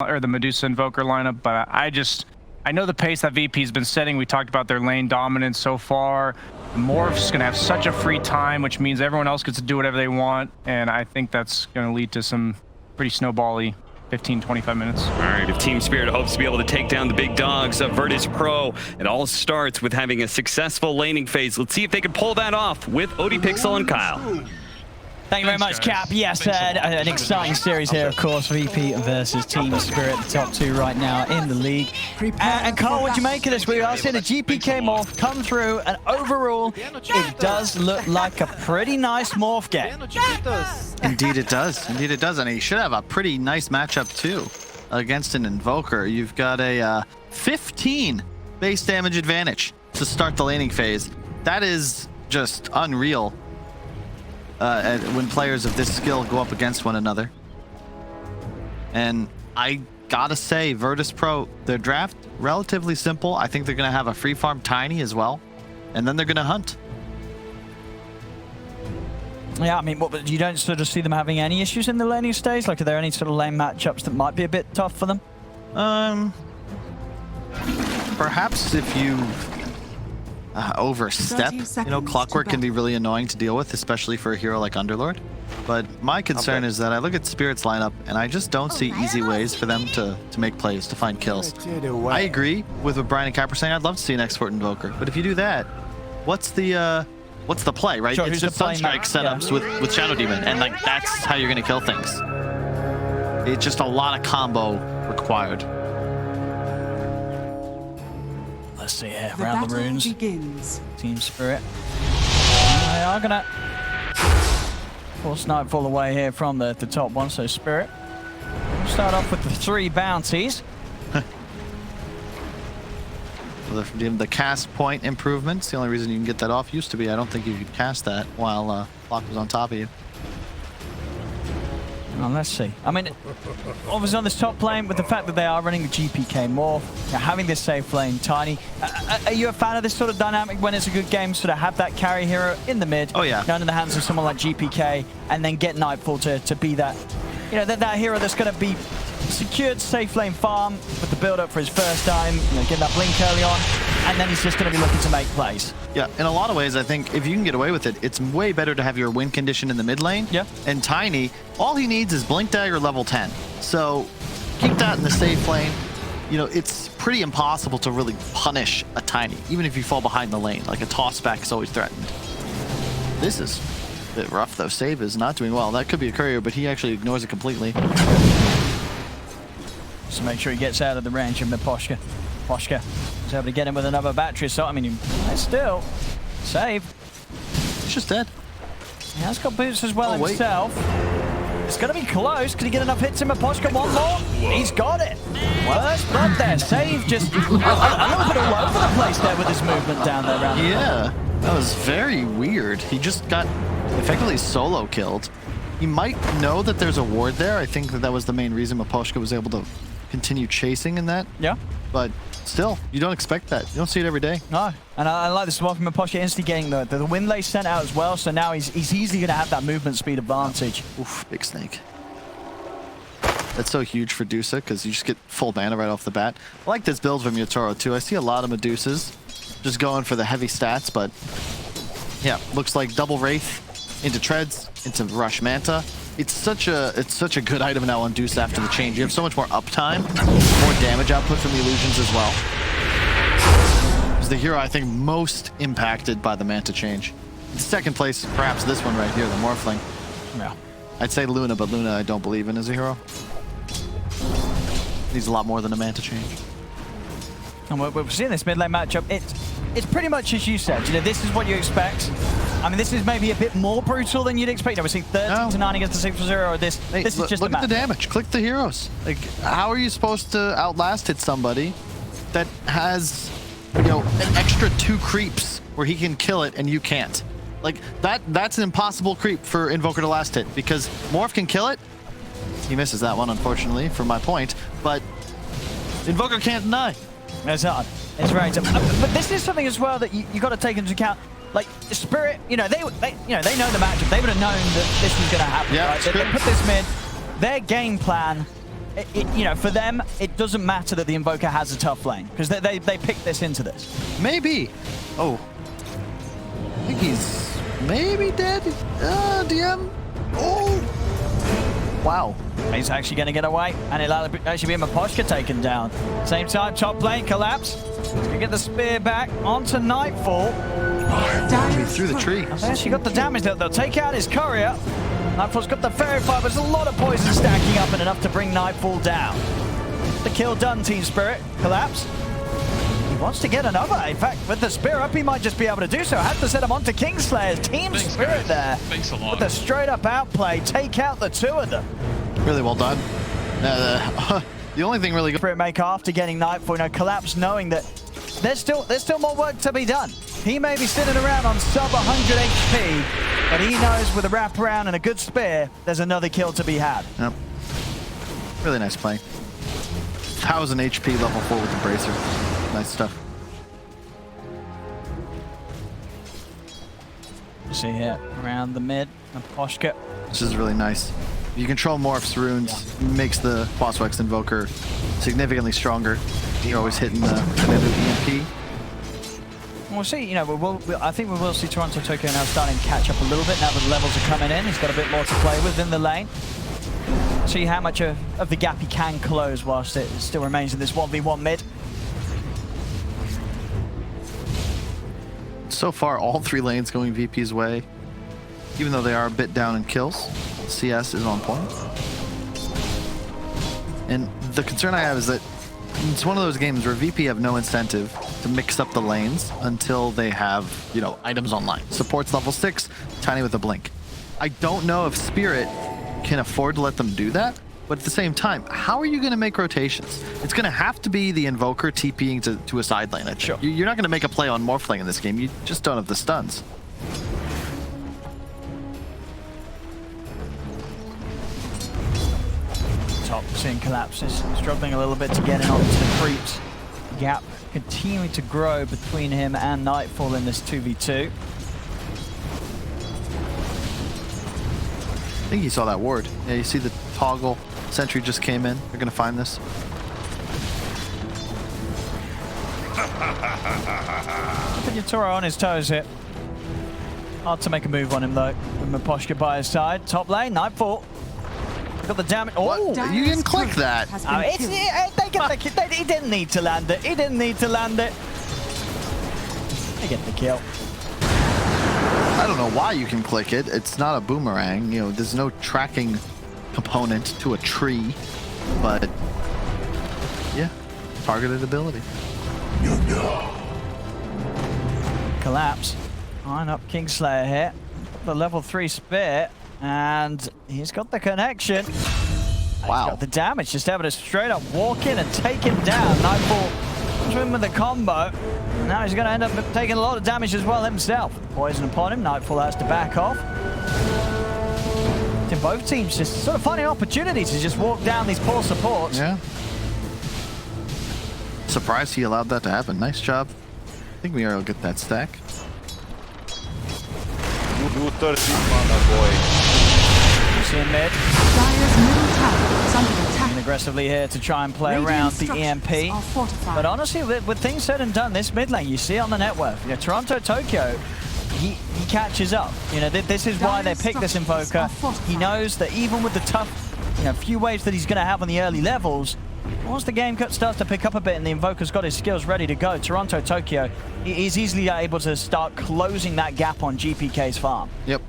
or the Medusa Invoker lineup, but I know the pace that VP's been setting. We talked about their lane dominance so far. Morph's going to have such a free time, which means everyone else gets to do whatever they want, and I think that's going to lead to some pretty snowbally 15-25 minutes. All right, if Team Spirit hopes to be able to take down the big dogs of Virtus Pro, it all starts with having a successful laning phase. Let's see if they can pull that off with ODPixel and Kyle. Thank you very much, Cap. Yes, an exciting series here, of course. VP versus Team Spirit, the top two right now in the league. And Carl, what do you make of this? We are seeing a gpk Morph come through, and overall, it does look like a pretty nice Morph game. Indeed it does. Indeed it does. And he should have a pretty nice matchup, too, against an Invoker. You've got a 15 base damage advantage to start the laning phase. That is just unreal. When players of this skill go up against one another. And I gotta say, Virtus Pro, their draft, relatively simple. I think they're gonna have a free farm Tiny as well. And then they're gonna hunt. Yeah, I mean, you don't sort of see them having any issues in the laning stage? Like, are there any sort of lane matchups that might be a bit tough for them? Perhaps if you overstep, you know, Clockwork can be really annoying to deal with, especially for a hero like Underlord. But my concern is that I look at Spirit's lineup and I just don't see easy ways for them to make plays, to find kills. I agree with what Brian and Cap are saying. I'd love to see an Export Invoker, but if you do that, what's the play, right? Sure, it's just Sunstrike setups with Shadow Demon, and like that's how you're gonna kill things. It's just a lot of combo required. Let's see here, round the runes. Begins. Team Spirit. They are gonna force Nightfall away here from the top one, so Spirit. We'll start off with the 3 bounties. The cast point improvements, the only reason you can get that off used to be I don't think you could cast that while Flock was on top of you. Well, let's see. I mean, obviously on this top lane, with the fact that they are running the gpk Morph, having this safe lane Tiny, are you a fan of this sort of dynamic when it's a good game, sort of have that carry hero in the mid, oh yeah, down in the hands of someone like gpk, and then get Nightfall to be that, you know, that hero that's going to be secured safe lane farm with the build up for his first time, you know, get that blink early on, and then he's just going to be looking to make plays. Yeah, in a lot of ways, I think if you can get away with it, it's way better to have your win condition in the mid lane. Yeah. And Tiny, all he needs is Blink Dagger level 10. So keep that in the safe lane. You know, it's pretty impossible to really punish a Tiny, even if you fall behind the lane. Like a toss back is always threatened. This is a bit rough though. Save is not doing well. That could be a courier, but he actually ignores it completely. So make sure he gets out of the range of Miposhka. Poshka is able to get him with another battery, so I mean, he's still save. He's just dead. He has got boots as well himself. It's going to be close. Can he get enough hits in Miposhka? One more. He's got it. First blood there. Save just a little bit all over the place there with his movement down there around the corner. That was very weird. He just got effectively solo killed. He might know that there's a ward there. I think that was the main reason Miposhka was able to continue chasing in that. Yeah. But still, you don't expect that. You don't see it every day. No, and I like this one from Miposhka instigating the wind lay sent out as well, so now he's easily going to have that movement speed advantage. Oof, big snake. That's so huge for Medusa because you just get full mana right off the bat. I like this build from Yotaro too. I see a lot of Medusas just going for the heavy stats, but yeah, looks like double Wraith into Treads, into Rush Manta. It's such a good item now on Deuce after the change. You have so much more uptime, more damage output from the illusions as well. It's the hero I think most impacted by the Manta change. In second place, perhaps this one right here, the Morphling. Yeah. I'd say Luna, but Luna I don't believe in as a hero. Needs a lot more than a Manta change. And we're seeing this mid lane matchup. It's pretty much as you said. You know, this is what you expect. I mean, this is maybe a bit more brutal than you'd expect. We're seeing 13 to 9 against the 6-0, or this is just look at the damage. Click the heroes. Like, how are you supposed to outlast hit somebody that has, you know, an extra 2 creeps where he can kill it and you can't? Like, that's an impossible creep for Invoker to last hit, because Morph can kill it. He misses that one, unfortunately, for my point, but Invoker can't deny. It's hard. It's right. But this is something as well that you got to take into account. Like Spirit, you know, they know the matchup. They would have known that this was going to happen. Yeah, right? They put this mid. Their game plan you know, for them, it doesn't matter that the Invoker has a tough lane, because they picked this into this. Maybe. Oh. I think he's maybe dead. DM. Oh. Wow. He's actually going to get away, and it'll actually be Medusa taken down. Same time, top lane collapse. He's going to get the spear back onto Nightfall. He threw the tree. They actually got the damage. They'll take out his courier. Nightfall's got the fairy fire, but there's a lot of poison stacking up and enough to bring Nightfall down. The kill done, Team Spirit. Collapse. He wants to get another. In fact, with the spear up, he might just be able to do so. Has to set him onto Kingslayer's Team Spirit there. Thanks a lot. With a straight up outplay, take out the two of them. Really well done. The only thing really good. Spirit make after getting Nightfall, you know, Collapse knowing that there's still more work to be done. He may be sitting around on sub 100 HP, but he knows with a wraparound and a good spear, there's another kill to be had. Yep. Really nice play. 1000 HP level 4 with the bracer. Nice stuff. See here, around the mid, and Poshka. This is really nice. You control Morph's runes, makes the Quaswex Invoker significantly stronger. You're always hitting the EMP. We'll see, you know, I think we will see Toronto Tokyo now starting to catch up a little bit now that the levels are coming in. He's got a bit more to play with in the lane. See how much of the gap he can close whilst it still remains in this 1v1 mid. So far, all 3 lanes going VP's way. Even though they are a bit down in kills, CS is on point. And the concern I have is that it's one of those games where VP have no incentive to mix up the lanes until they have, you know, items online. Support's level 6, Tiny with a blink. I don't know if Spirit can afford to let them do that, but at the same time, how are you going to make rotations? It's going to have to be the Invoker TPing to a side lane. Sure. You're not going to make a play on Morphling in this game. You just don't have the stuns. Top seeing collapses, struggling a little bit to get in onto the creeps. Gap continuing to grow between him and Nightfall in this 2v2. I think he saw that ward. Yeah, you see the toggle. Sentry just came in. They're going to find this. Put your Toro on his toes here. Hard to make a move on him though. With Medusa by his side. Top lane, Nightfall. Got the damage. Oh, you didn't click that. He didn't need to land it. He didn't need to land it. They get the kill. I don't know why you can click it. It's not a boomerang. You know, there's no tracking component to a tree, but yeah, targeted ability. Collapse. Line up Kingslayer here. The level 3 spear. And he's got the connection. Wow. He's got the damage. Just able to straight up walk in and take him down. Nightfall comes in with the combo. Now he's going to end up taking a lot of damage as well himself. Poison upon him. Nightfall has to back off. And both teams just sort of finding opportunities to just walk down these poor supports. Yeah. Surprised he allowed that to happen. Nice job. I think we are will get that stack. You 13 mana boy. See him mid. Dire's middle tower is under attack. Moving aggressively here to try and play around the EMP. But honestly, with things said and done, this mid lane, you see on the network, you know, Toronto Tokyo, he catches up. You know, this is why they picked this Invoker. He knows that even with the tough, you know, few waves that he's going to have on the early levels, once the game starts to pick up a bit and the Invoker's got his skills ready to go, Toronto Tokyo is easily able to start closing that gap on GPK's farm. Yep.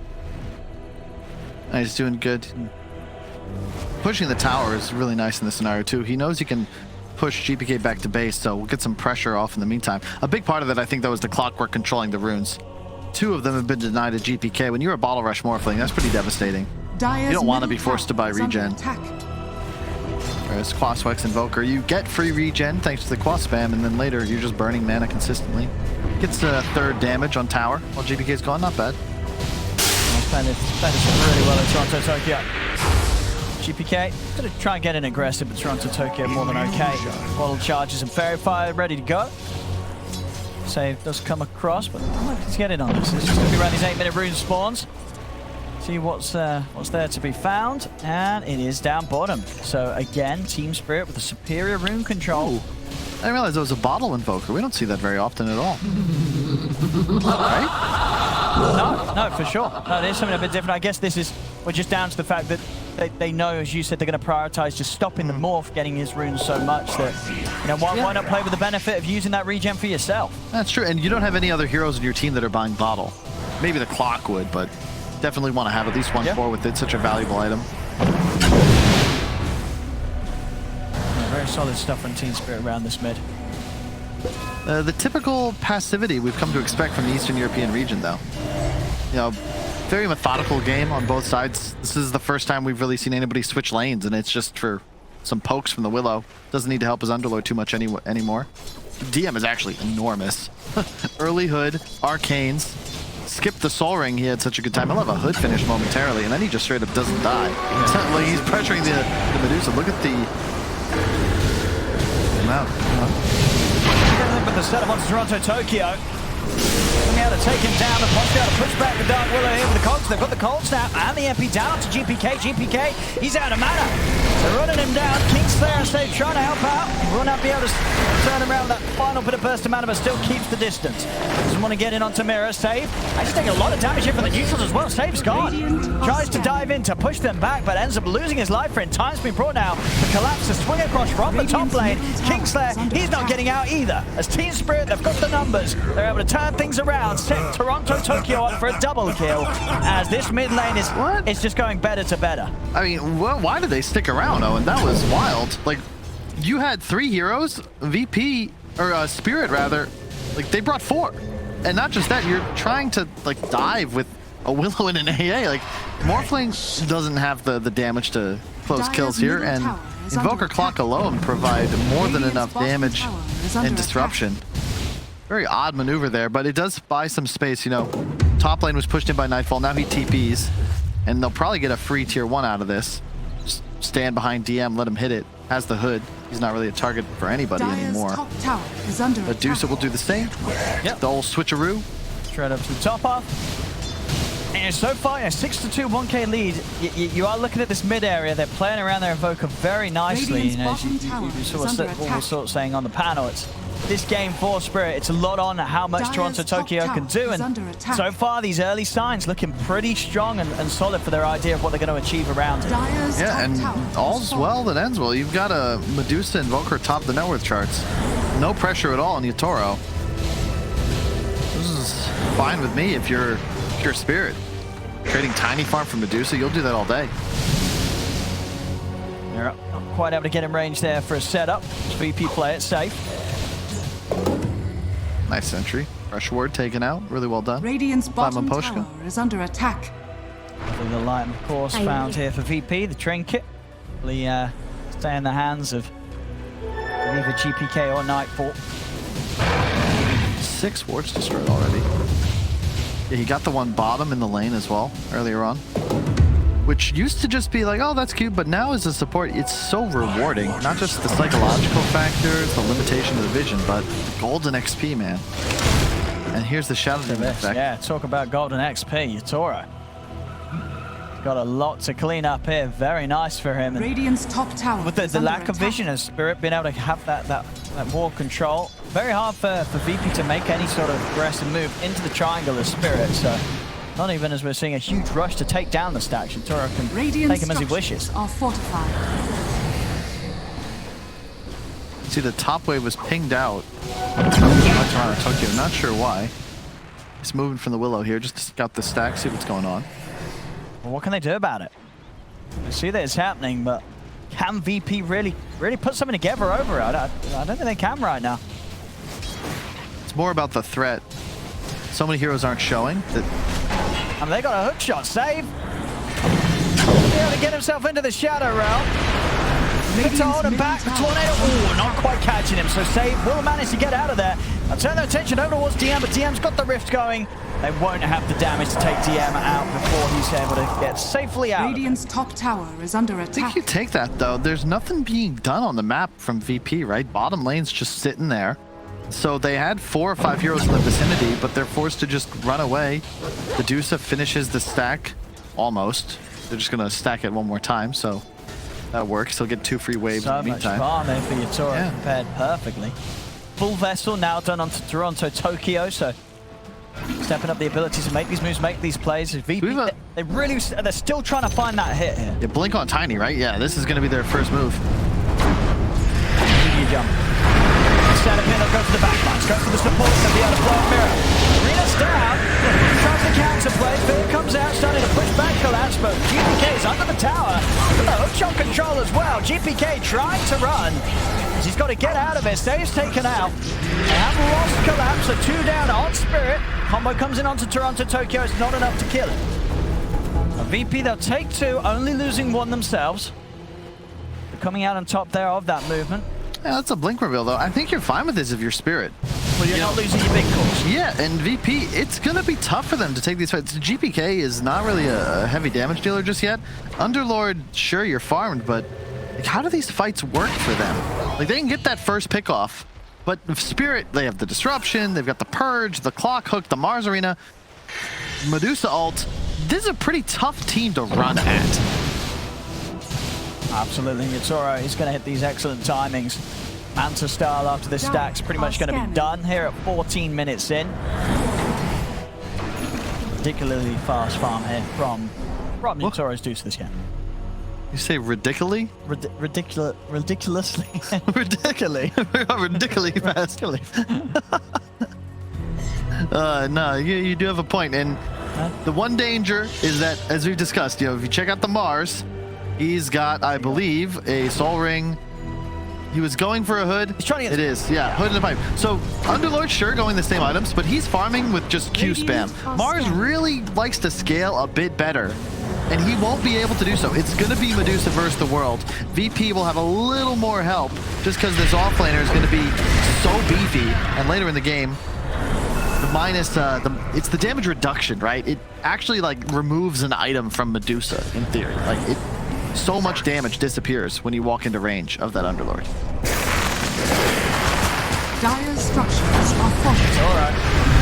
He's doing good. Pushing the tower is really nice in this scenario too. He knows he can push GPK back to base, so we'll get some pressure off in the meantime. A big part of it, I think, though, is the clockwork controlling the runes. 2 of them have been denied at GPK. When you're a Bottle Rush Morphling, that's pretty devastating. You don't want to be forced to buy regen. Whereas Quaswex Invoker, you get free regen thanks to the Quas spam, and then later you're just burning mana consistently. Gets 3rd damage on tower while GPK's gone, not bad. That is really well at Toronto Tokyo. GPK gonna try and get in aggressive, but Toronto Tokyo more than okay. Bottle charges and fairy fire ready to go. Save does come across, but I like to get in on this. This is gonna be around these 8-minute rune spawns. See what's there to be found, and it is down bottom. So again, Team Spirit with a superior rune control. Ooh. I didn't realize there was a bottle invoker. We don't see that very often at all. Right? No, for sure. No, there's something a bit different. I guess we're just down to the fact that they know, as you said, they're going to prioritize just stopping the Morph getting his runes so much that, why not play with the benefit of using that regen for yourself? That's true, and you don't have any other heroes in your team that are buying bottle. Maybe the clock would, but definitely want to have at least one core with it. Such a valuable item. Very solid stuff from Team Spirit around this mid. The typical passivity we've come to expect from the Eastern European region, though. Very methodical game on both sides. This is the first time we've really seen anybody switch lanes, and it's just for some pokes from the Willow. Doesn't need to help his Underlord too much anymore. DM is actually enormous. Early Hood, Arcanes, skipped the Soul Ring. He had such a good time. I'll have a Hood finish momentarily, and then he just straight up doesn't die. Like he's pressuring the Medusa. Look at the amount. With the setup on Toronto, Tokyo. Coming out to take him down, and possibly able to push back the Dark Willow here with the Cogs. They've got the Cold Snap and the MP down to GPK. GPK, he's out of mana. They're running him down. Kingslayer Save trying to help out. He will not be able to turn around that final bit of burst of mana, but still keeps the distance. Doesn't want to get in onto Mirror. Save. Actually taking a lot of damage here from the neutrals as well. Save's gone. Tries to dive in to push them back, but ends up losing his life for it. Time's been brought now. The collapse to swing across from the top lane. Kingslayer, he's not getting out either. As Team Spirit, they've got the numbers. They're able to turn things around. Set Toronto, Tokyo up for a double kill. As this mid lane is it's just going better to better. I mean, why did they stick around, Owen? That was wild. Like, you had 3 heroes, VP, or Spirit rather, like they brought 4. And not just that, you're trying to like dive with a Willow and an AA. Like, Morphling doesn't have the damage to close kills here, and Invoker Clock alone provide more than enough damage and disruption. Very odd maneuver there, but it does buy some space. Top lane was pushed in by Nightfall. Now he TPs, and they'll probably get a free tier 1 out of this. Just stand behind DM, let him hit it. Has the Hood. He's not really a target for anybody anymore. Medusa will do the same. Yep. The old switcheroo. Straight up to the top off. And so far, 6-2, 1k lead. You are looking at this mid area. They're playing around their Invoker very nicely. You saw what we're sort of saying on the panel. It's this game for Spirit. It's a lot on how much Toronto Tokyo can do. And so far, these early signs looking pretty strong and solid for their idea of what they're going to achieve around it. Yeah, and all's well that ends well. You've got a Medusa Invoker top the net worth charts. No pressure at all on Yatoro. This is fine with me if you're pure Spirit. Trading Tiny Farm for Medusa, you'll do that all day. They're not quite able to get in range there for a setup. VP play it safe. Nice sentry. Fresh ward taken out. Really well done. Radiant's bottom tower is under attack. The light, of course, found here for VP. The trinket. Hopefully stay in the hands of either GPK or Nightfall. 6 wards destroyed already. Yeah, he got the one bottom in the lane as well earlier on, which used to just be like, oh, that's cute, but now as a support, it's so rewarding. Not just the psychological factors, the limitation of the vision, but the golden XP, man. And here's the Shadow Demon effect. Yeah, talk about golden XP, Yatoro. Got a lot to clean up here. Very nice for him. Radiant's top tower. With the lack of vision of Spirit, being able to have that more control. Very hard for VP to make any sort of aggressive move into the triangle of Spirit. So not even as we're seeing a huge rush to take down the stack. Yatoro can take him as he wishes. Are fortified. See, the top wave was pinged out by Toronto Tokyo. Not sure why. He's moving from the Willow here just to scout the stack, see what's going on. Well, what can they do about it? I see that it's happening, but can VP really put something together over it? I don't think they can right now. It's more about the threat. So many heroes aren't showing that. I mean, they got a hook shot. Save. Be able to get himself into the shadow realm. To hold him back. The tornado. Ooh, not quite catching him. So Save will manage to get out of there. I'll turn their attention over towards DM, but DM's got the rift going. They won't have the damage to take DM out before he's able to get safely out. Radiant's top tower is under attack. I think you take that, though. There's nothing being done on the map from VP, right? Bottom lane's just sitting there. So they had 4 or 5 heroes in the vicinity, but they're forced to just run away. Medusa finishes the stack almost. They're just going to stack it one more time, so that works. He'll get 2 free waves So in the much meantime. farm there for Yatoro, Yeah. prepared perfectly. Full vessel now done onto Toronto, Tokyo, so stepping up the ability to make these moves, make these plays. VP, they're still trying to find that hit here. Yeah, blink on Tiny, right? Yeah, this is going to be their first move. Media jump. Instead of him, they'll go for the backlines, go for the support, they'll be able to blow mirror. Arena's down, tries to counter play, Fear comes out, starting to push back collapse, but GPK is under the tower. The hook shot control as well. GPK trying to run. He's got to get out of it, stays taken out. They have lost collapse, so 2 down on Spirit. Combo comes in onto Toronto, Tokyo, it's not enough to kill it. A VP, they'll take 2, only losing 1 themselves. They're coming out on top there of that movement. Yeah, that's a blink reveal, though. I think you're fine with this if you're Spirit. Well, you're not losing your big calls. Yeah, and VP, it's going to be tough for them to take these fights. GPK is not really a heavy damage dealer just yet. Underlord, sure, you're farmed, but like, how do these fights work for them? Like, they can get that first pick off, but Spirit, they have the Disruption, they've got the Purge, the Clock Hook, the Mars Arena, Medusa ult. This is a pretty tough team to run at. Absolutely, Yatoro, he's going to hit these excellent timings. Manta style after this stack's pretty much going to be done here at 14 minutes in. Particularly fast farm here from Yatoro's Deuce this game. You say ridiculously? Ridiculously. Ridiculously. Ridiculously fast. No, you do have a point. And the one danger is that, as we've discussed, if you check out the Mars, he's got, I believe, a Soul Ring. He was going for a hood. He's trying to get... It is, yeah, hood and a pipe. So, Underlord, sure, going the same items, but he's farming with just Q spam. Mars really likes to scale a bit better, and he won't be able to do so. It's going to be Medusa versus the world. VP will have a little more help, just because this offlaner is going to be so beefy, and later in the game, the minus, it's the damage reduction, right? It actually, like, removes an item from Medusa, in theory. Like, so much damage disappears when you walk into range of that Underlord. Dire structures are fortified. All right.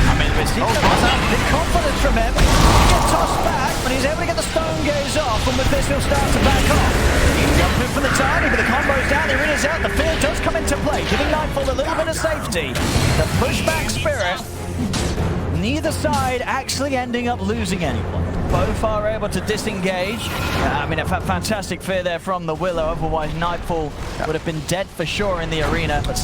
I mean, we're seeing big confidence from him. He gets tossed back, but he's able to get the stone gaze off, and with this he'll start to back off. Jumping for the Tiny, but the combo's down, the arena's out, the Fear does come into play, giving Nightfall a little bit of safety. The pushback Spirit, neither side actually ending up losing anyone. Both are able to disengage. I mean, a fantastic Fear there from the Willow, otherwise Nightfall would have been dead for sure in the arena, but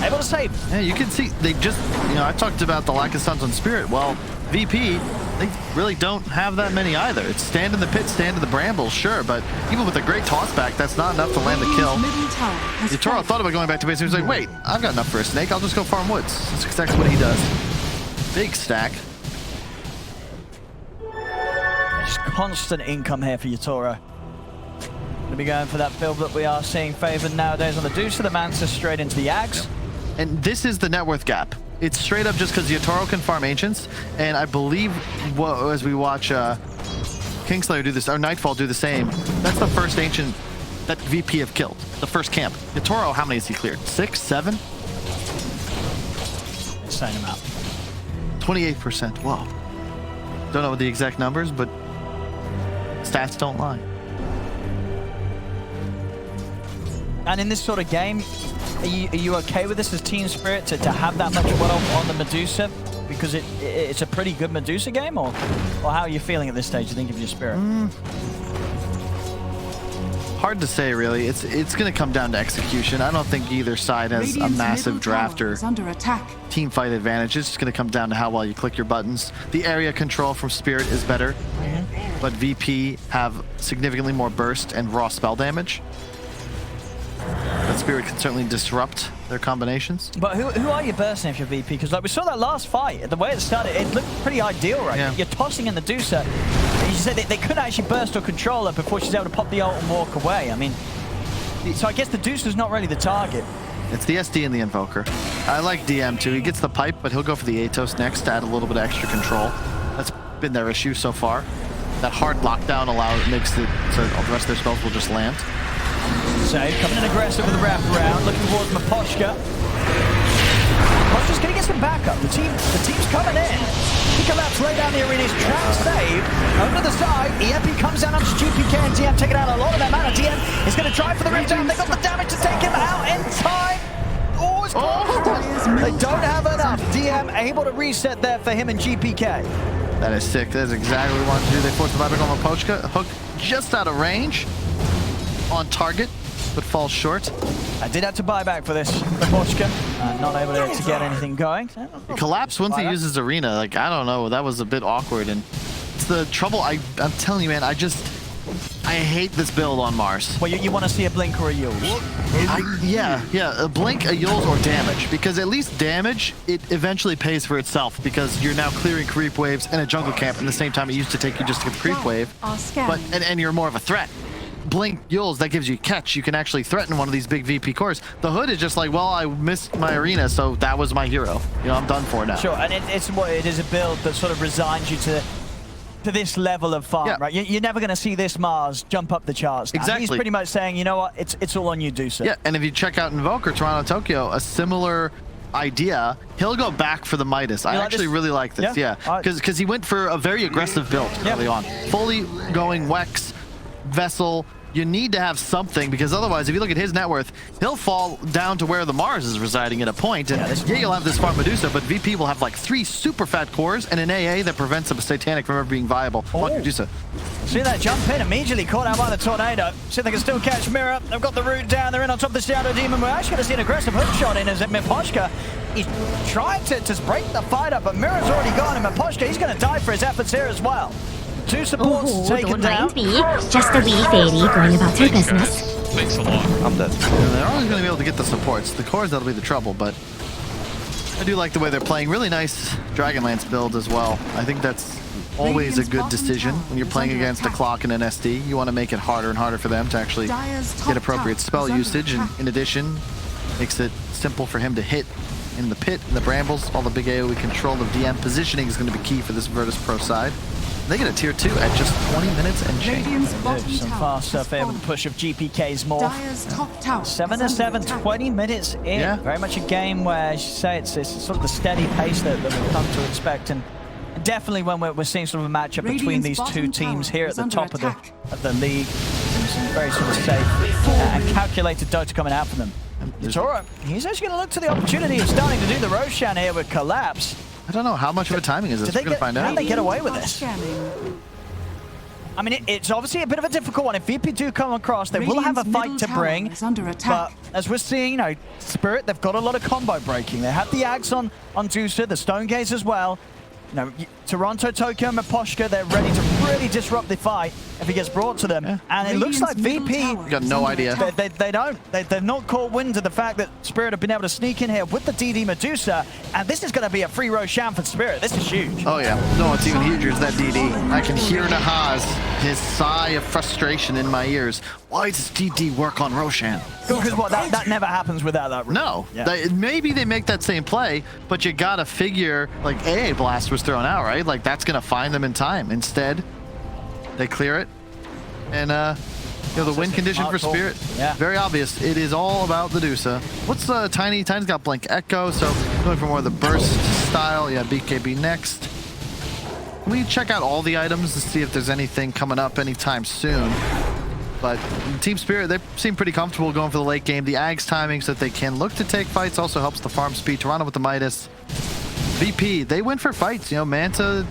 able to save. Yeah, you can see, they just, I talked about the lack of stuns on Spirit. Well, VP, they really don't have that many either. It's stand in the pit, stand in the brambles, sure, but even with a great tossback, that's not enough to land the kill. Yatoro thought about going back to base, he was like, wait, I've got enough for a snake, I'll just go farm woods. That's exactly what he does. Big stack. Just constant income here for Yatoro. Gonna be going for that build that we are seeing favored nowadays on the Deuce of the Manta straight into the Ags. Yep. And this is the net worth gap. It's straight up just because Yatoro can farm Ancients, and I believe as we watch Kingslayer do this, or Nightfall do the same, that's the first Ancient that VP have killed. The first camp. Yatoro, how many has he cleared? 6, 7? Insane amount. 28%. Wow. Don't know the exact numbers, but stats don't lie. And in this sort of game, are you okay with this as Team Spirit to have that much one on the Medusa? Because it's a pretty good Medusa game, or how are you feeling at this stage, you think, of your Spirit? Hard to say, really. It's going to come down to execution. I don't think either side has a massive drafter under attack. team fight advantage. It's just going to come down to how well you click your buttons. The area control from Spirit is better, but VP have significantly more burst and raw spell damage. But Spirit can certainly disrupt their combinations. But who are you bursting if you're VP? Because like we saw that last fight, the way it started, it looked pretty ideal, right? Yeah. You're tossing in the Medusa. You said they couldn't actually burst or control her before she's able to pop the ult and walk away. I mean, so I guess the Medusa's not really the target. It's the SD and the Invoker. I like DM too. He gets the pipe, but he'll go for the Atos next to add a little bit of extra control. That's been their issue so far. That hard lockdown makes it so the rest of their spells will just land. So coming in aggressive with the wraparound, looking towards Maposhka. Maposhka's gonna get some backup. The team's coming in. He Collapse lay down the arena. He's trap saved. Over to the side. EMP comes down onto GPK and DM taking out a lot of that mana. DM is going to try for the rebound. They got the damage to take him out in time. Oh, it's close. They don't have enough. DM able to reset there for him and GPK. That is sick. That is exactly what we wanted to do. They forced the buyback on Mapochka. Hook just out of range. On target, but falls short. I did have to buy back for this. Mapochka not able to get anything going. Collapse once he uses arena. Like, I don't know. That was a bit awkward. And it's the trouble. I'm telling you, man, I hate this build on Mars. Well, you want to see a blink or a Yules? Yeah, a blink, a Yules, or damage. Because at least damage, it eventually pays for itself because you're now clearing creep waves and a jungle camp in the same time it used to take you just to get the creep wave. But and you're more of a threat. Blink Yules, that gives you catch. You can actually threaten one of these big VP cores. The Hood is just like, well, I missed my arena, so that was my hero. You know, I'm done for now. Sure, and it is a build that sort of resigns you to this level of farm, right? You're never going to see this Mars jump up the charts now. Exactly. He's pretty much saying, you know what, it's all on you, Medusa. Yeah, and if you check out Invoker, Toronto, Tokyo, a similar idea. He'll go back for the Midas. I actually really like this. Yeah, because he went for a very aggressive build early on. Fully going Wex, Vessel. You need to have something, because otherwise, if you look at his net worth, he'll fall down to where the Mars is residing at a point. And you'll have this farm Medusa, but VP will have like 3 super fat cores and an AA that prevents a Satanic from ever being viable on Medusa. See that jump in, immediately caught out by the Tornado. See if they can still catch Mirror. They've got the root down, they're in on top of the Shadow Demon. We're actually going to see an aggressive hook shot in as Mapochka. He's trying to break the fight up, but Mirror's already gone, and Mapochka, he's going to die for his efforts here as well. 2 supports taken down. Don't mind me. Just a wee fairy going about her business. Thanks a lot. I'm dead. And they're always going to be able to get the supports. The cores, that'll be the trouble, but I do like the way they're playing. Really nice Dragonlance build as well. I think that's always a good decision when you're playing against a clock and an SD. You want to make it harder and harder for them to actually get appropriate spell usage, and in addition, makes it simple for him to hit in the pit, in the brambles. All the big AoE control of DM positioning is going to be key for this Virtus Pro side. They get a tier 2 at just 20 minutes and change. Some fast stuff here with the push of GPK's Morph. 7-7, 20 minutes in. Yeah. Very much a game where, as you say, it's sort of the steady pace that we've come to expect. And definitely when we're seeing sort of a matchup between these two teams here at the top of the league. Some very sort of safe and calculated Dota coming out for them. Toro, he's actually going to look to the opportunity of starting to do the Roshan here with Collapse. I don't know how much of a timing is this. We're going to find out. How do they get away with this? I mean, it's obviously a bit of a difficult one. If VP do come across, they will have a fight to bring. But as we're seeing, you know, Spirit, they've got a lot of combo breaking. They have the Axe on Dusa, the Stone Gaze as well. You know, Toronto, Tokyo, and Mapochka, they're ready to really disrupt the fight if he gets brought to them. Yeah. And it looks like VP... You got no idea. They don't. They've not caught wind of the fact that Spirit have been able to sneak in here with the DD Medusa. And this is going to be a free Roshan for Spirit. This is huge. Oh, yeah. No, it's even huger is that DD. I can hear Nahaz, his sigh of frustration in my ears. Why does DD work on Roshan? Because what, that never happens without that. No. Yeah. Maybe they make that same play, but you got to figure, like, AA Blast was thrown out, right? Like, that's going to find them in time. Instead, they clear it. And, you know, the win condition for Spirit, very obvious. It is all about the Medusa. What's Tiny? Tiny's got Blink Echo, so going for more of the burst style. Yeah, BKB next. Can we check out all the items to see if there's anything coming up anytime soon? But Team Spirit, they seem pretty comfortable going for the late game. The Ags timing so that they can look to take fights also helps the farm speed. Toronto with the Midas. VP, they went for fights. You know, Manta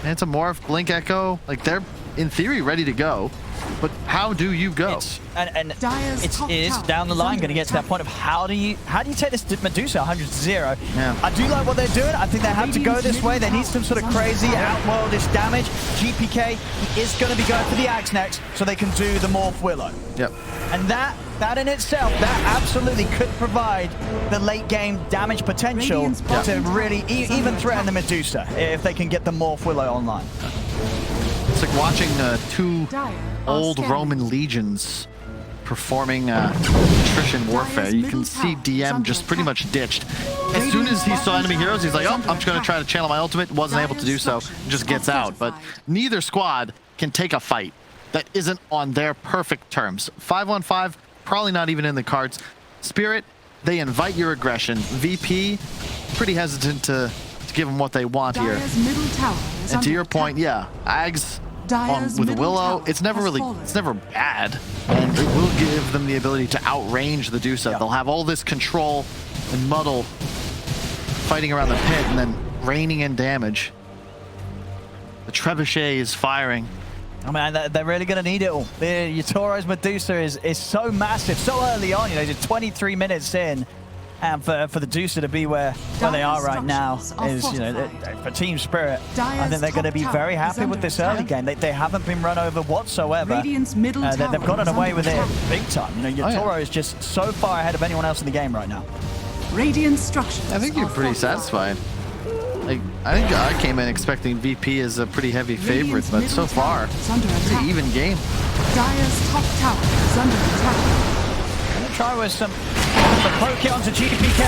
Morph, Blink Echo, like they're in theory ready to go. But how do you go? It is down the line going to get to that point of how do you take this Medusa 100-0? Yeah. I do like what they're doing. I think they have to go this way. They need some sort of crazy outworldish damage. GPK is going to be going for the Axe next, so they can do the Morph Willow. Yep. And that in itself, that absolutely could provide the late game damage potential to really even threaten the Medusa if they can get the Morph Willow online. It's like watching 2 old Roman legions performing attrition warfare. You can see DM just pretty much ditched. As soon as he saw enemy heroes, he's like, oh, I'm just going to try to channel my ultimate. Wasn't able to do so. Just gets out. But neither squad can take a fight that isn't on their perfect terms. 5-on-5, probably not even in the cards. Spirit, they invite your aggression. VP, pretty hesitant to give them what they want here. Dire's middle tower is And to under your attack. point, yeah, Ags Dire's with middle Willow, tower it's never has really, fallen. it's never bad. And it will give them the ability to outrange the Medusa. Yeah. They'll have all this control and muddle fighting around the pit and then raining in damage. The trebuchet is firing. I mean, they're really going to need it all. Yatoro's Medusa is so massive, so early on. You know, just 23 minutes in, and for the Medusa to be where they are right now is, you know, for Team Spirit, I think they're going to be very happy with this early game. They haven't been run over whatsoever. Radiant's middle They've tower gotten is away under with it attack. big time. You know, Yatoro is just so far ahead of anyone else in the game right now. Radiant structures. I think you're are pretty fortified. satisfied. Like, I think I came in expecting VP as a pretty heavy favorite, Radiant's but so middle far, tower is under it's an attack. even game. Dire's top tower is under attack. Gonna try with some poke it onto GPK.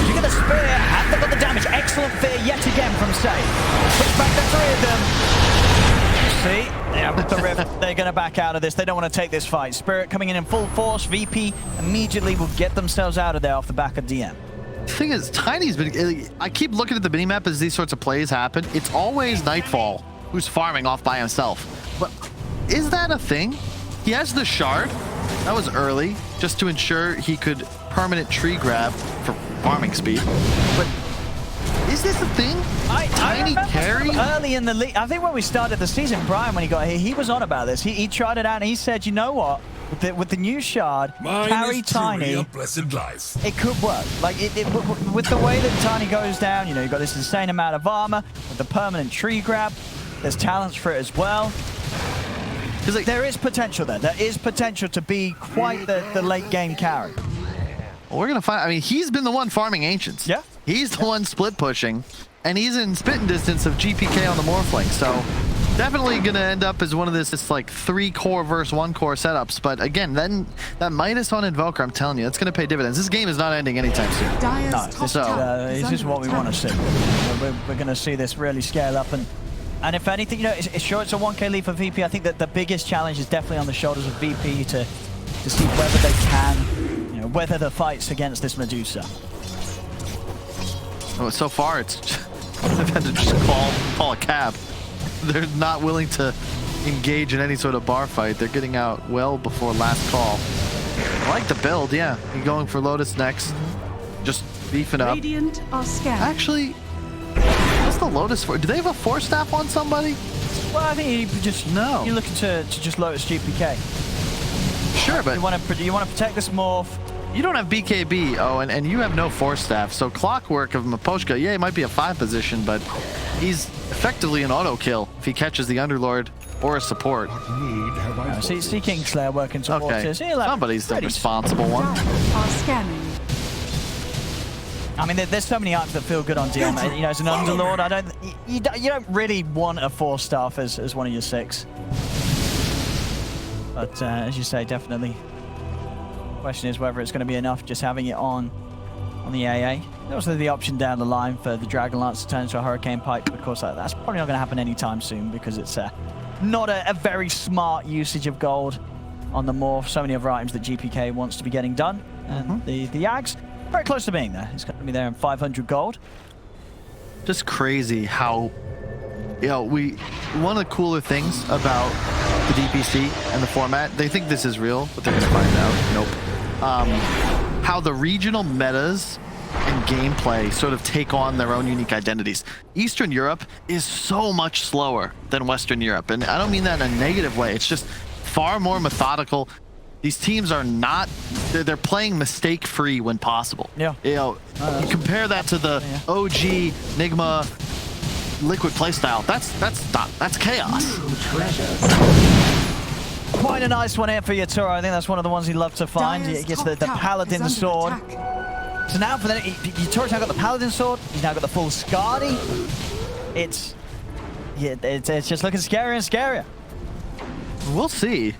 You get the spear, and they've got the damage. Excellent fear yet again from Say. Push back the three of them. See, yeah, with the Rift, they're going to back out of this. They don't want to take this fight. Spirit coming in full force. VP immediately will get themselves out of there off the back of DM. The thing is, Tiny's been, I keep looking at the minimap as these sorts of plays happen. It's always Nightfall who's farming off by himself. But is that a thing? He has the shard. That was early, just to ensure he could permanent tree grab for farming speed. But is this a thing? Tiny carry? Early in the league, I think when we started the season, Brian, when he got here, he was on about this. He tried it out and he said, you know what? With the new shard, carry Tiny, a blessed life. it could work. Like, with the way that Tiny goes down, you know, you've got this insane amount of armor, with the permanent tree grab, there's talents for it as well. Because like, there is potential there. There is potential to be quite the late game carry. Well, we're going to find, I mean, he's been the one farming Ancients. Yeah. He's the one split pushing, and he's in spitting distance of GPK on the Morphling, so definitely going to end up as one of this like 3-core versus 1-core setups. But again, then that minus on Invoker, I'm telling you, that's going to pay dividends. This game is not ending anytime soon. Dire's No, top this, tower is this is under what we want to attack. see. We're going to see this really scale up, and if anything, you know, it's sure it's a 1K lead for VP. I think that the biggest challenge is definitely on the shoulders of VP to see whether they can, you know, weather the fights against this Medusa. Oh, so far, it's they've had to just call a cab. They're not willing to engage in any sort of bar fight. They're getting out well before last call. I like the build, yeah. You're going for Lotus next. Just beefing up. Radiant are scattered. Actually, what's the Lotus for? Do they have a 4-staff on somebody? Well, I think you just you're looking to just Lotus GPK. Sure, but You want to protect this morph. you don't have BKB, oh, and you have no 4-staff. So Clockwork of Maposhka, yeah, he might be a 5 position, but he's effectively an auto kill if he catches the Underlord or a support. See Kingslayer working towards Okay, this. He'll have somebody's the pretty- responsible one. Dire are scanning. I mean, there's so many arcs that feel good on DM. You know, as an Underlord, you don't really want a 4-staff as one of your 6. But as you say, definitely. Question is whether it's going to be enough just having it on the AA. There's also the option down the line for the Dragon Lance to turn into a Hurricane Pipe. But of course, that's probably not going to happen anytime soon because it's not a very smart usage of gold on the morph. So many other items that GPK wants to be getting done. And the Ags, very close to being there. It's going to be there in 500 gold. Just crazy how, you know, one of the cooler things about the DPC and the format, they think this is real, but they're going to find out. Nope. How the regional metas and gameplay sort of take on their own unique identities. Eastern Europe is so much slower than Western Europe, and I don't mean that in a negative way. It's just far more methodical. These teams are not, they're playing mistake-free when possible. Yeah. You know, you compare that to the OG Nigma Liquid playstyle. That's chaos. Quite a nice one here for Yatoro. I think that's one of the ones he'd love to find. He Dire's gets top the tower Paladin is under sword. attack. So now for the Yatoro's now got the Paladin sword. He's now got the full Skadi. It's just looking scarier and scarier. We'll see.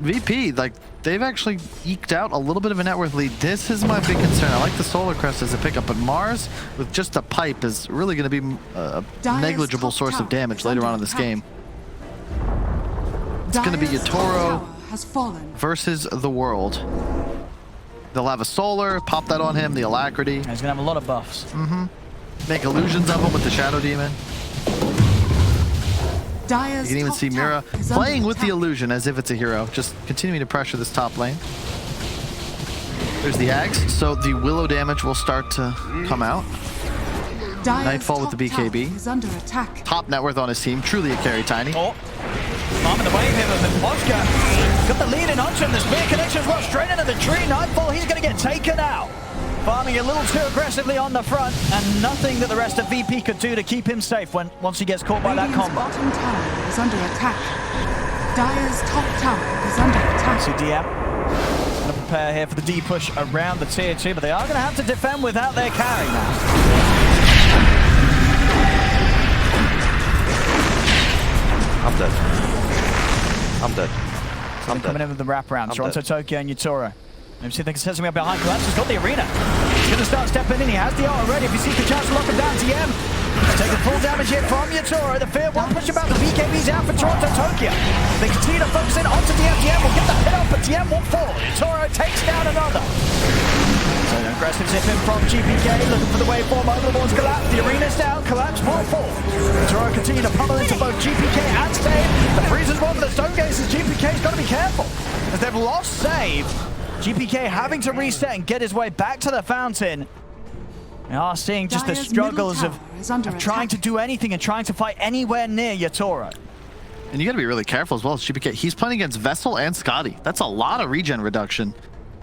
VP, like, they've actually eked out a little bit of a net worth lead. This is my big concern. I like the Solar Crest as a pickup, but Mars with just a pipe is really going to be a Dire's negligible top source of tower damage is later under on in this attack. game. It's going to be Dire's top Yatoro tower has fallen. versus the world. They'll have a Solar, pop that on him, the Alacrity. He's going to have a lot of buffs. make illusions of him with the Shadow Demon. Dire's You can even top see Mira tower is under playing with the attack. illusion as if it's a hero, just continuing to pressure this top lane. There's the Ags, so the Willow damage will start to come out. Dire's Nightfall with the top tower BKB. is under attack. Top net worth on his team, truly a carry, Tiny. Oh, farming the wave here with Moshka. Got the lead in onto him. The spear connection as well, straight into the tree. Nightfall, he's going to get taken out. Farming a little too aggressively on the front, and nothing that the rest of VP could do to keep him safe once he gets caught by that Radiant's combo. bottom tower is under attack. Dire's top tower is under attack. See DM going to prepare here for the D push around the tier 2, but they are going to have to defend without their carry now. I'm dead. I'm dead. I'm Coming dead. in with the wraparound. Toronto, dead. Tokyo, and Yutoro. Maybe see if they can set something up behind. Collapse has got the arena. He's going to start stepping in. He has the ult already. If he sees the chance to lock him down, TM. Taking full damage here from Yutoro. The fear won't push him out. The BKB's out for Toronto, Tokyo. They continue to focus in onto DM. DM will get the hit up, but DM won't fall. Yutoro takes down another. So an aggressive zip in from gpk. Looking for the waveform over towards Collapse. The arena's down. Collapse will fall. Yutoro continue to pummel into both gpk and Save. The freezes one for the Stone Gaze. gpk's got to be careful, as they've lost Save. gpk having to reset and get his way back to the fountain. We are seeing just the Dire's struggles middle of tower is under trying to attack. do anything and trying to fight anywhere near Yutoro. And you got to be really careful as well as GPK. He's playing against Vessel and Scotty. That's a lot of regen reduction.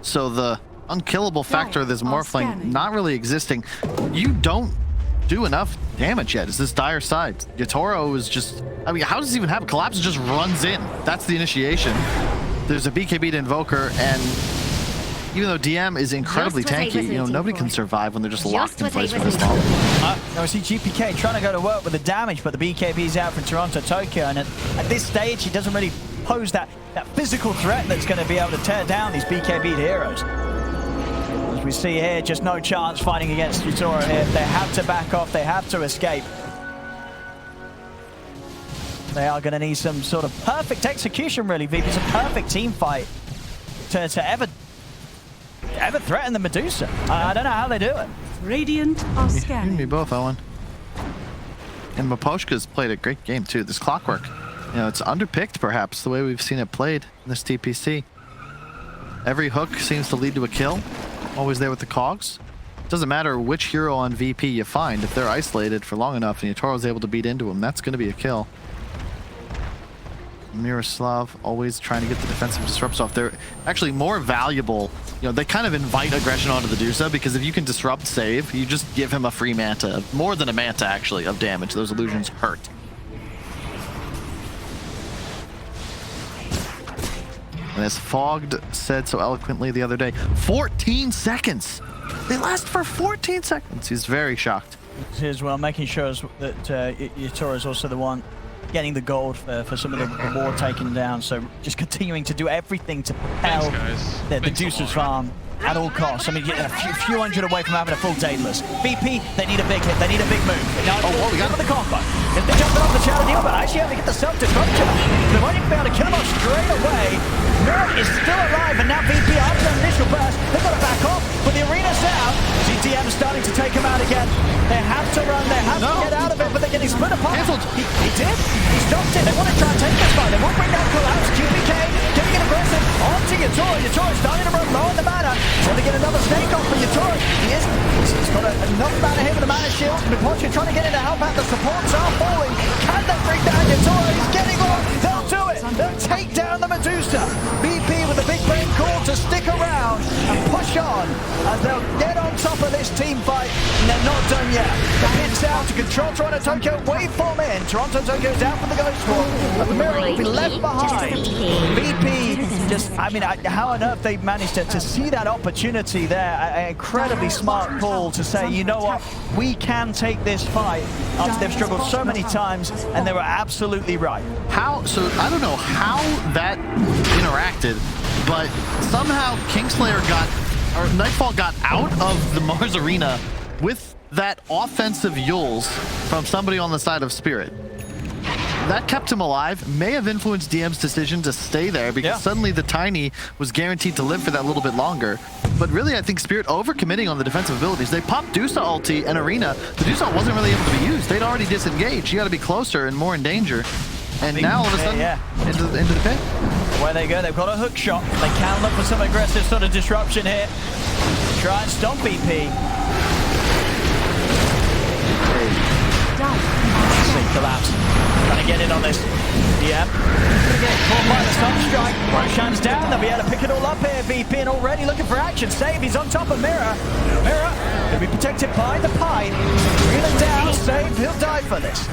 So the unkillable factor of this Dire are Morphling scanning. not really existing. You don't do enough damage yet. Is this Dire side? Yutoro is just... I mean, how does he even have... Collapse just runs in. That's the initiation. There's a BKB to Invoker, and even though DM is incredibly Just what I tanky, was you know, waiting nobody for. can survive when they're just locked in what I place for was this long. Now we see GPK trying to go to work with the damage, but the BKB's out from Toronto, Tokyo, and at this stage he doesn't really pose that physical threat that's going to be able to tear down these BKB'd heroes. As we see here, just no chance fighting against Yutoro here. They have to back off, they have to escape. They are going to need some sort of perfect execution, really, VP. It's a perfect team fight to ever threaten the Medusa. I don't know how they do it. Radiant are You and me scanning. both, Owen. And Maposhka's played a great game too. This Clockwork, you know, it's underpicked perhaps the way we've seen it played in this TPC. Every hook seems to lead to a kill. Always there with the cogs. Doesn't matter which hero on VP you find. If they're isolated for long enough and Yutoro's able to beat into them, that's going to be a kill. Miroslav always trying to get the defensive disrupts off. They're actually more valuable. You know, they kind of invite aggression onto the Medusa because if you can disrupt Save, you just give him a free manta. More than a manta, actually, of damage. Those illusions hurt. And as Fogged said so eloquently the other day, 14 seconds! They last for 14 seconds! He's very shocked. As well, making sure that Yutoro is also the one getting the gold for some of the reward taken down. So just continuing to do everything to propel the Medusa's farm at all costs. I mean, getting a few hundred away from having a full Daedalus. VP, they need a big hit. They need a big move. Now, we got the combo. If they jump off the Shadow Deal, but actually have to get the self-destruction. They won't even be able to kill him off straight away. Murray is still alive, and now VP after an initial burst, they've got to back off. But the arena's down. GTM starting to take him out again. They have to run. They have to get out of it, but they're getting split apart. He did. He stopped it. They want to try and take this fight. They won't bring down Collapse. GPK getting it aggressive onto Yutoro. Yutoro starting to run low on the mana. Trying to get another snake off for Yutoro. He's got enough mana here with the mana shield. Mipocha trying to get in to help out. The supports are falling. Can they bring down Yutoro? He's getting on. They'll do it. They'll take down the Medusa. VP with a big brain call to stick around and push on as they'll get on top of this team fight. And they're not done yet. The hits out to control Toronto Tokyo. Waveform in. Toronto Tokyo's out for the Ghost War. But the Mirror will be left behind. VP just, I mean, how on earth they managed to see that opportunity there. An incredibly smart call to say, you know what, we can take this fight after they've struggled so many times, and they were absolutely right. So I don't know how that interacted, but somehow Kingslayer Nightfall got out of the Mars Arena with that offensive Yules from somebody on the side of Spirit. That kept him alive, may have influenced DM's decision to stay there because suddenly the Tiny was guaranteed to live for that little bit longer. But really, I think Spirit overcommitting on the defensive abilities. They popped Medusa ulti and Arena. The Medusa wasn't really able to be used. They'd already disengaged. You got to be closer and more in danger. And now all of a sudden, into the pit. Where they go, they've got a hook shot. They can look for some aggressive sort of disruption here. Try and stomp VP. Collapse. Trying to get in on this. Yeah. Gonna get caught by the Sunstrike. Roshan's down. They'll be able to pick it all up here. VP and already looking for action. Save. He's on top of Mirror. Mirror will be protected by the pipe. Reeling down. Save. He'll die for this.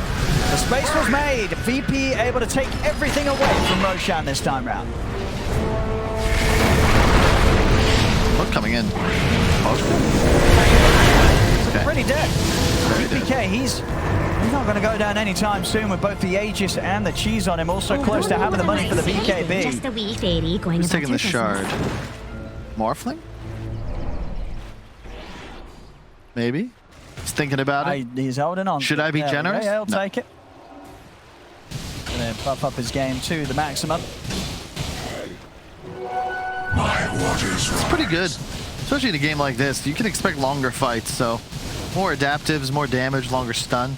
The space was made. VP able to take everything away from Roshan this time round. Look coming in. Okay. Pretty dead. gpk, he's not going to go down anytime soon with both the Aegis and the cheese on him. Also close to having the money for the BKB. Just a wee fairy going Who's about taking the her shard? business. Morphling? Maybe? He's thinking about it. He's holding on. Should I be generous? Yeah, I'll No. take it. And then buff up his game to the maximum. It's pretty good. Especially in a game like this. You can expect longer fights, so more adaptives, more damage, longer stun.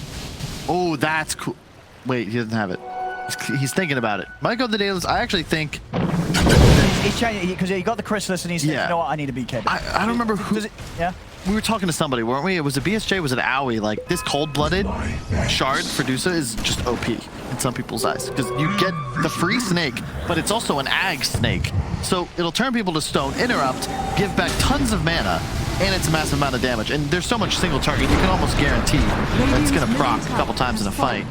Oh, that's cool. Wait, he doesn't have it. He's thinking about it. Might go the Daedalus. I actually think... He's changing because he got the Chrysalis and he's thinking, you know what, I need a BKB. I don't remember who... Yeah? We were talking to somebody, weren't we? It was a BSJ, was it Owie? Like, this cold-blooded shard for Medusa is just OP in some people's eyes. Because you get the free snake, but it's also an ag snake. So it'll turn people to stone, interrupt, give back tons of mana, and it's a massive amount of damage. And there's so much single target, you can almost guarantee that it's going to proc a couple times in a fight.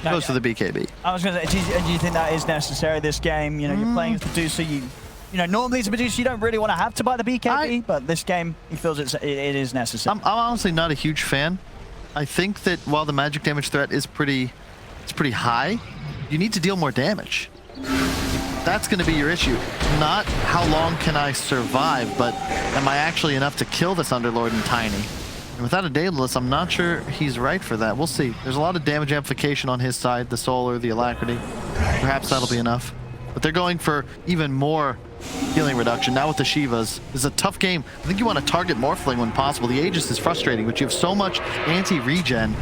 Goes for the BKB. I was going to say, do you think that is necessary this game? You know, you're playing with Medusa, you know, normally as a Medusa, you don't really want to have to buy the BKB, but this game, he feels it is necessary. I'm honestly not a huge fan. I think that while the magic damage threat is pretty high, you need to deal more damage. That's going to be your issue. Not how long can I survive, but am I actually enough to kill this Underlord and Tiny? And without a Daedalus, I'm not sure he's right for that. We'll see. There's a lot of damage amplification on his side, the Solar, the Alacrity. Perhaps that'll be enough. But they're going for even more healing reduction. Now with the Shivas, this is a tough game. I think you want to target Morphling when possible. The Aegis is frustrating, but you have so much anti-regen.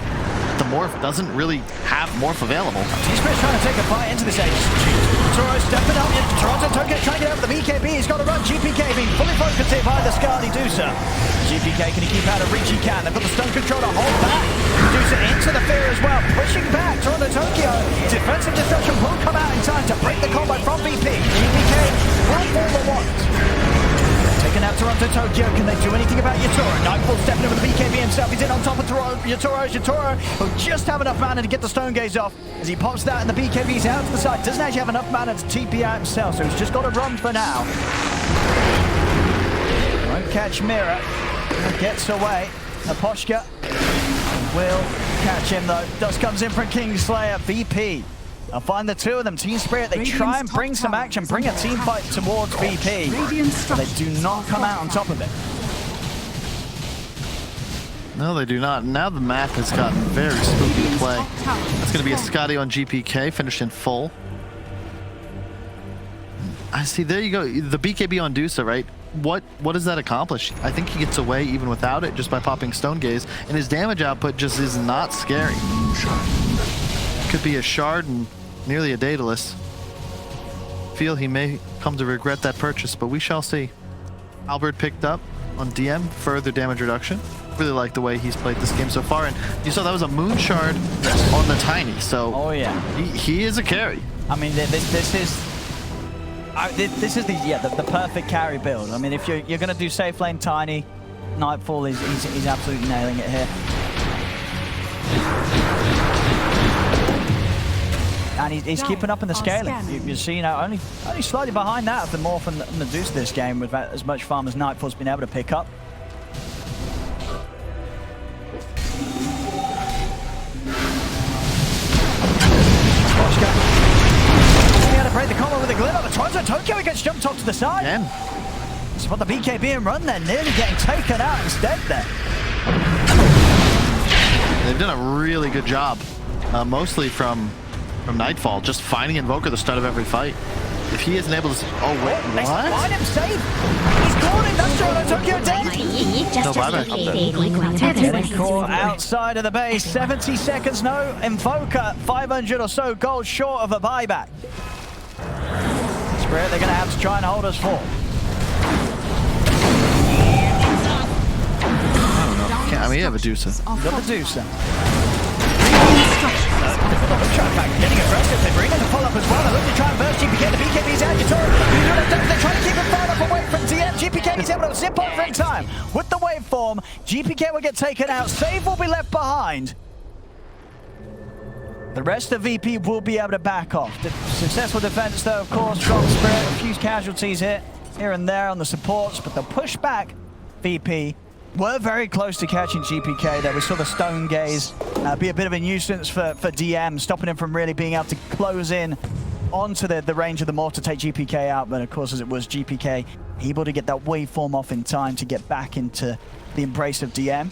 The Morph doesn't really have Morph available. T-Spirit's trying to take a fight into this Aegis. Toro stepping up. Toronto Tokyo trying to get out of the BKB. He's got to run. gpk being fully focused here by the Scarly Medusa. gpk, can he keep out of reach? He can. They've got the stun control to hold back. Medusa into the fear as well. Pushing back. Toronto Tokyo. Defensive destruction will come out in time to break the combat from VP. gpk will fall the want. Taking out Toronto Tokyo. Can they do anything about Yatoro? Nightfall stepping over the BKB himself. He's in on top of Yatoro. Yatoro will just have enough mana to get the Stone Gaze off. As he pops that and the BKB's out to the side. Doesn't actually have enough mana to TP out himself, so he's just got to run for now. Won't catch Mirror. Gets away. Aposhka will catch him though. Dust comes in from Kingslayer. VP. I'll find the two of them. Team Spirit, they try and bring some action, bring a team fight towards VP. But they do not come out on top of it. No, they do not. Now the map has gotten very spooky to play. That's going to be a Scotty on gpk, finished in full. I see, there you go. The BKB on Medusa, right? What does that accomplish? I think he gets away even without it, just by popping Stone Gaze. And his damage output just is not scary. Could be a shard and nearly a Daedalus. Feel he may come to regret that purchase, but we shall see. Albert picked up on DM, further damage reduction. Really like the way he's played this game so far, and you saw that was a Moon Shard on the Tiny, so he is a carry. I mean, this is the perfect carry build. I mean, if you're going to do safe lane Tiny, Nightfall he's absolutely nailing it here. And he's keeping up in the scaling. You see now, only slightly behind that of the Morph and the Medusa this game with as much farm as Nightfall's been able to pick up. Break the combo with a glimmer, but Toronto Tokyo gets jumped off to the side. Again. Spot the BKB and run there, nearly getting taken out instead there. They've done a really good job, mostly from Nightfall, just finding Invoker the start of every fight. if he isn't able to... Oh, wait, They what? find him safe. He's caught in. That's Tokyo dead. Just No, as bye-bye. we fairy going about our Getting business. caught outside of the base. 70 seconds, no Invoker. 500 or so gold short of a buyback. Spirit, they're going to have to try and hold us full. I mean, you have Medusa. Got Medusa. Instructions. Getting aggressive. They bring in the pull-up as well. They're looking to try and burst GPK. The BKB's out. They're trying to keep him far enough away from DM. GPK is able to zip over in time. With the waveform, GPK will get taken out. Save will be left behind. The rest of VP will be able to back off. The successful defense, though, of course, from Spirit. A few casualties here and there on the supports, but they'll push back VP. Were very close to catching GPK there. We saw the stone gaze be a bit of a nuisance for DM, stopping him from really being able to close in onto the range of the mortar to take GPK out. But of course, as it was, GPK able to get that waveform off in time to get back into the embrace of DM.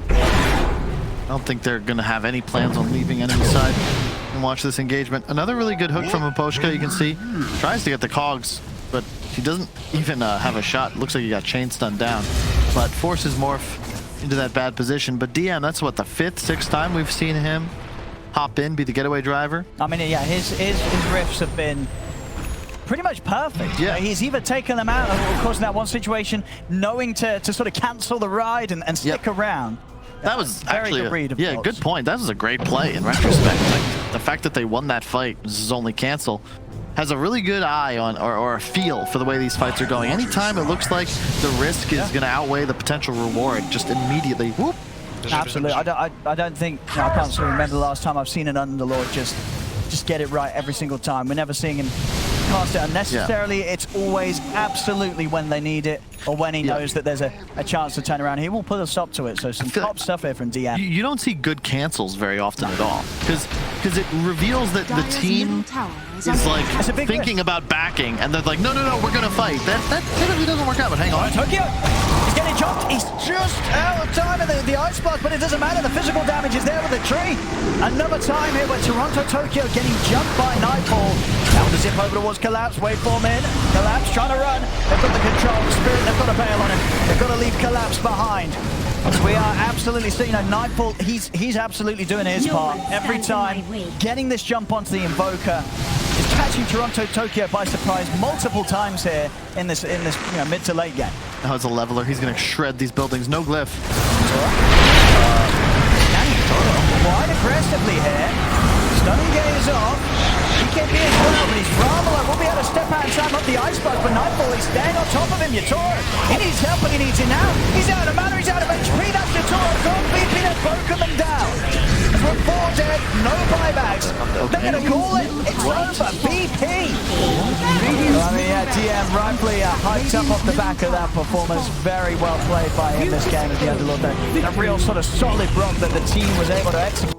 I don't think they're going to have any plans on leaving enemy side and watch this engagement. Another really good hook from Aposhka, you can see. Tries to get the cogs, but he doesn't even have a shot. Looks like he got chain stunned down, but forces Morph into that bad position. But DM, that's what, the 5th, 6th time we've seen him hop in, be the getaway driver. I mean, yeah, his riffs have been pretty much perfect. Yeah. He's either taken them out, of course, in that one situation, knowing to sort of cancel the ride and stick around. That was Very actually good read of yeah, Fox. good point. That was a great play in retrospect. Like, the fact that they won that fight, this is only cancel, has a really good eye on or a feel for the way these fights are going. Anytime it looks like the risk is going to outweigh the potential reward, just immediately, whoop. Absolutely. I don't think, I can't sort of remember the last time I've seen an Underlord just get it right every single time. We're never seeing him cast it unnecessarily. Yeah. It's always absolutely when they need it or when he knows that there's a chance to turn around. He will put a stop to it. So some top stuff here from DM. You don't see good cancels very often at all, because it reveals that the team is like thinking about backing, and they're like, no, we're gonna fight. That typically doesn't work out. But hang on, Tokyo, he's getting jumped. He's just out of time in the ice blast, but it doesn't matter. The physical damage is there with the tree. Another time here where Tokyo getting jumped by Nightfall. Now the zip over towards Collapse. Waveform in. Collapse trying to run. They've got the control. Spirit, they've got to bail on him. They've got to leave Collapse behind. So we are absolutely seeing Nightfall. He's absolutely doing his part every time. Getting this jump onto the Invoker. Is catching Tokyo by surprise multiple times here in this mid to late game. now as a leveler, he's going to shred these buildings. No glyph. Quite aggressively here. Stunning gaze off. BKB as well, but he's rather low. Will be able to step out and time up the ice block, but Nightfall is staying on top of him. Yatoro, he needs help, but he needs it now. He's out of mana, he's out of HP. That's Yatoro. Gone. VP has broken them down. With 4 dead, no buybacks. They're going to call it. It's over. BP. I mean, yeah, DM rightfully hyped up off the back of that performance. Very well played by him this game as the Underlord. A real sort of solid block that the team was able to execute.